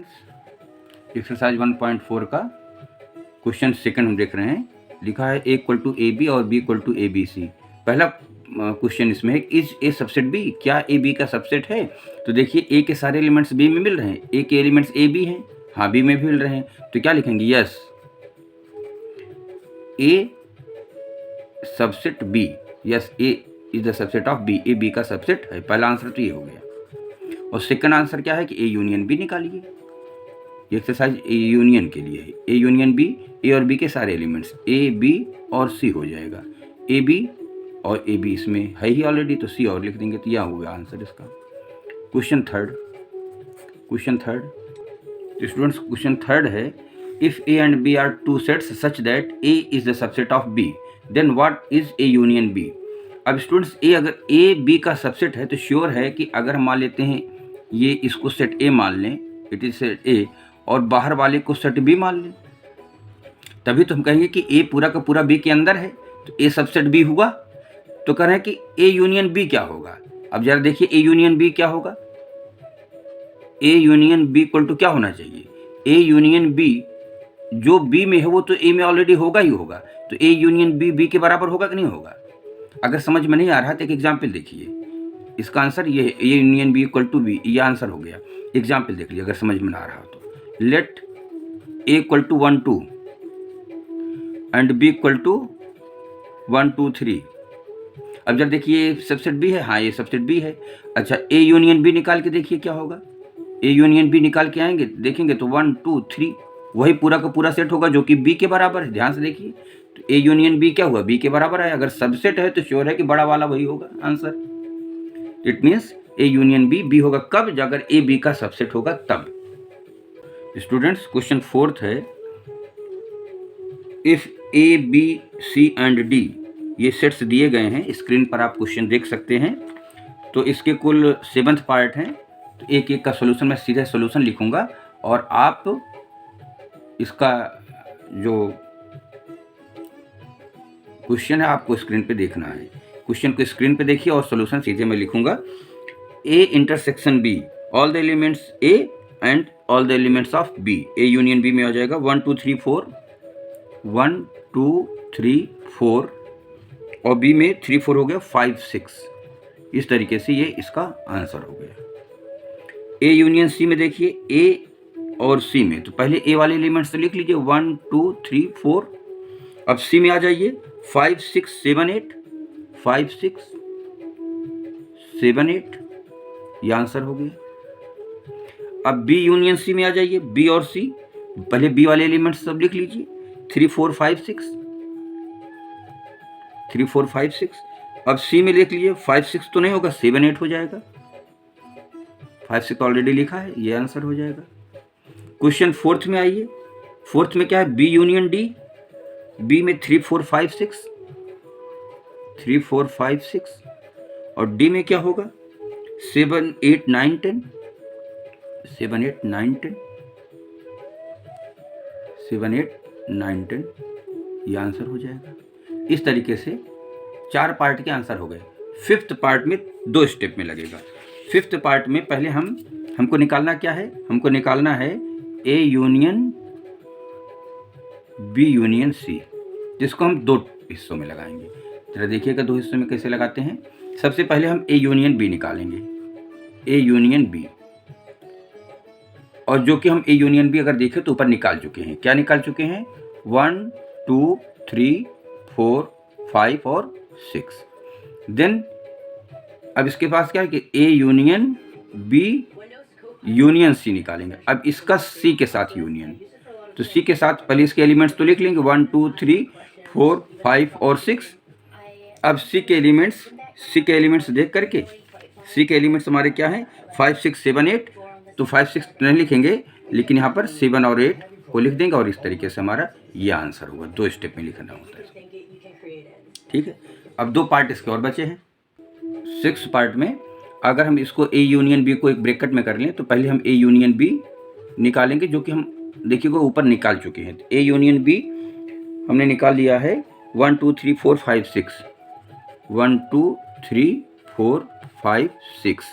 Students exercise 1.4 का question second हम देख रहे हैं। लिखा है A equal to A B और B equal to A B C. पहला क्वेश्चन इसमें है इज ए सबसेट बी, क्या ए बी का सबसेट है? तो देखिए ए के सारे एलिमेंट्स बी में मिल रहे हैं, ए के एलिमेंट्स ए बी हैं, हाँ बी में भी मिल रहे हैं, तो क्या लिखेंगे? Yes A subset B, yes A is the subset of B, A B का सबसेट है। पहला आंसर तो ये हो गया। और सेकंड आंसर क्या है कि ए यूनियन बी निकालिए। ये एक्सरसाइज ए यूनियन के लिए है। ए यूनियन बी, ए और बी के सारे एलिमेंट्स ए बी और सी हो जाएगा। ए बी और ए बी इसमें है ही ऑलरेडी, तो सी और लिख देंगे, तो यह होगा आंसर इसका। Question third students, question third है if A and B are two sets such that A is the subset of B then what is A union B. अब स्टूडेंट्स ए अगर ए बी का सबसेट है तो sure है कि अगर हम मान लेते हैं ये इसको सेट ए मान लें, इट इज सेट ए, और बाहर वाले को सेट बी मान लें, तभी तो हम कहेंगे कि ए पूरा का पूरा बी के अंदर है, तो ए सबसेट बी हुआ। तो कह रहे हैं कि ए यूनियन बी क्या होगा। अब जरा देखिए ए यूनियन बी क्या होगा। A union B equal to क्या होना चाहिए? ए यूनियन बी जो बी में है वो तो ए में ऑलरेडी होगा ही होगा, तो ए यूनियन बी बी के बराबर होगा कि नहीं होगा। अगर समझ में नहीं आ रहा है तो एक एग्जाम्पल देखिए, इसका आंसर ये है, A union B equal to B, ये आंसर हो गया। एग्जाम्पल देख लीजिए अगर समझ में ना आ रहा हो तो। Let A equal to 1 2 and B equal to 1 2 3। अब जब देखिए सबसेट बी है, हाँ ये सबसेट बी है। अच्छा ए यूनियन बी निकाल के देखिए क्या होगा। ए यूनियन बी निकाल के आएंगे देखेंगे तो 1 2 3 वही पूरा का पूरा सेट होगा जो कि बी के बराबर है। ध्यान से देखिए, तो ए यूनियन बी क्या हुआ? बी के बराबर है। अगर सबसेट है तो श्योर है कि बड़ा वाला वही होगा answer. It means A union B B होगा कब? अगर ए बी का सबसेट होगा तब। स्टूडेंट्स क्वेश्चन फोर्थ है if A B C and D, ये सेट्स दिए गए हैं, स्क्रीन पर आप क्वेश्चन देख सकते हैं। तो इसके कुल 7th पार्ट हैं, तो एक एक का सॉल्यूशन मैं सीधे सॉल्यूशन लिखूंगा और आप इसका जो क्वेश्चन है आपको स्क्रीन पे देखना है। क्वेश्चन को स्क्रीन पे देखिए और सॉल्यूशन सीधे मैं लिखूंगा। A intersection B, all the elements A and all the elements of B, A union B में हो जाएगा 1 2 3 4, 1 2 3 4, और बी में 3 4 हो गया 5 6। इस तरीके से ये इसका आंसर हो गया। ए यूनियन सी में देखिए ए और सी में, तो पहले ए वाले एलिमेंट्स तो लिख लीजिए 1 2 3 4। अब सी में आ जाइए 5 6 7 8, 5 6 7 8, ये आंसर हो गया। अब बी यूनियन सी में आ जाइए, बी और सी, पहले बी वाले एलिमेंट्स सब लिख लीजिए 3 4 5 6, 3 4 5 6। अब सी में लिख लीजिए 5 6 तो नहीं होगा, 7 8 हो जाएगा। 5 6 ऑलरेडी लिखा है, ये आंसर हो जाएगा। क्वेश्चन फोर्थ में आइए। फोर्थ में क्या है? बी यूनियन डी, बी में 3 4 5 6, 3 4 5 6, और डी में क्या होगा? 7 8 9 10, 7 8 9 10, 7 8 9 10, ये आंसर हो जाएगा। इस तरीके से 4 पार्ट के आंसर हो गए। 5th पार्ट में 2 स्टेप में लगेगा। 5th पार्ट में पहले हमको निकालना क्या है? हमको निकालना है A union B union C, जिसको हम 2 हिस्सों में लगाएंगे। जरा देखिएगा 2 हिस्सों में कैसे लगाते हैं। सबसे पहले हम ए यूनियन बी निकालेंगे, ए यूनियन बी, और जो कि हम ए यूनियन बी अगर देखें तो ऊपर निकाल चुके हैं। क्या निकाल चुके हैं? 1 2 3 4 5 और 6। देन अब इसके पास क्या है कि A union B union C निकालेंगे। अब इसका सी के साथ यूनियन, तो सी के साथ पहले इसके एलिमेंट्स तो लिख लेंगे 1 2 3 4 5 और 6। अब सी के एलिमेंट्स देख करके, सी के एलिमेंट्स हमारे क्या हैं? 5 6 7 8, तो 5 6 नहीं लिखेंगे, लेकिन यहाँ पर 7 और 8 को लिख देंगे, और इस तरीके से हमारा ये आंसर होगा। 2 स्टेप में लिखना होता है, ठीक है। अब 2 पार्ट इसके और बचे हैं। 6th पार्ट में अगर हम इसको ए यूनियन बी को एक ब्रैकेट में कर लें, तो पहले हम ए यूनियन बी निकालेंगे, जो कि हम देखिएगा ऊपर निकाल चुके हैं। ए यूनियन बी हमने निकाल लिया है 1 2 3 4 5 6, 1 2 3 4 5 6।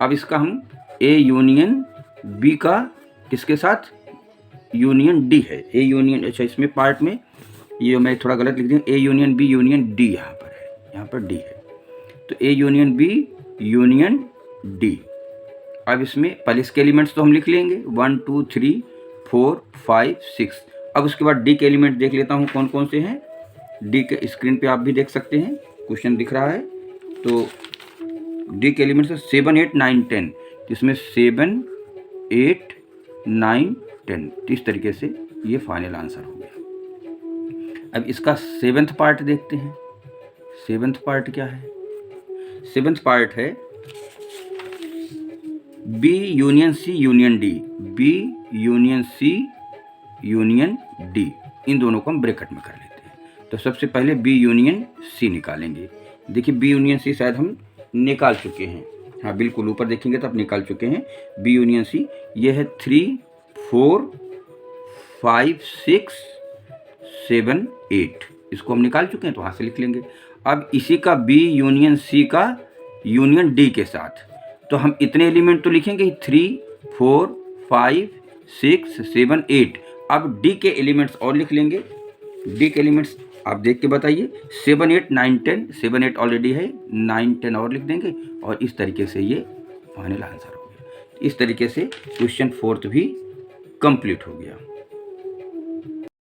अब इसका हम ए यूनियन बी का किसके साथ? यूनियन डी है। ए यूनियन, अच्छा इसमें पार्ट में ये मैं थोड़ा गलत लिख दिया, A union B union D यहाँ पर है, यहाँ पर डी है। तो A union B union D. अब इसमें पहले इसके एलिमेंट्स तो हम लिख लेंगे 1 2 3 4 5 6। अब उसके बाद डी के एलिमेंट देख लेता हूँ कौन कौन से हैं। डी के स्क्रीन पे आप भी देख सकते हैं, क्वेश्चन दिख रहा है। तो डी के एलिमेंट्स 7 8 9 10, इसमें 7 8 9 10, तो इस तरीके से ये फाइनल आंसर हो गया। अब इसका 7th पार्ट देखते हैं। 7th पार्ट क्या है? 7th पार्ट है B union C union D. B union C union D, इन दोनों को हम ब्रैकेट में कर लेते हैं। तो सबसे पहले बी यूनियन सी निकालेंगे। देखिए बी यूनियन सी शायद हम निकाल चुके हैं, हाँ बिल्कुल ऊपर देखेंगे तो आप निकाल चुके हैं। बी यूनियन सी ये है 3 4 5 6 7 8, इसको हम निकाल चुके हैं तो वहाँ से लिख लेंगे। अब इसी का बी यूनियन सी का यूनियन डी के साथ, तो हम इतने एलिमेंट तो लिखेंगे 3 4 5 6 7 8। अब डी के एलिमेंट्स और लिख लेंगे। डी के एलिमेंट्स आप देख के बताइए, 7 8 9 10, 7 8 ऑलरेडी है, 9 10 और लिख देंगे और इस तरीके से ये फाइनल आंसर हो गया। इस तरीके से क्वेश्चन 4th भी कंप्लीट हो गया।